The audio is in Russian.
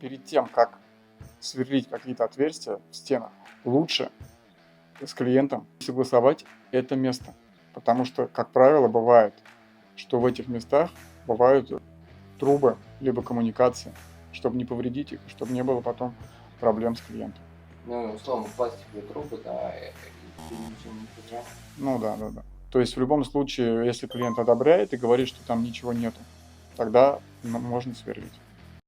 перед тем, как сверлить какие-то отверстия в стенах, лучше с клиентом согласовать это место. Потому что, как правило, бывает, что в этих местах бывают трубы, либо коммуникации, чтобы не повредить их, чтобы не было потом проблем с клиентом. Ну, условно, пластиковые трубы, да, и ты ничем не потерял. Ну да, да, да. То есть в любом случае, если клиент одобряет и говорит, что там ничего нету, тогда можно сверлить.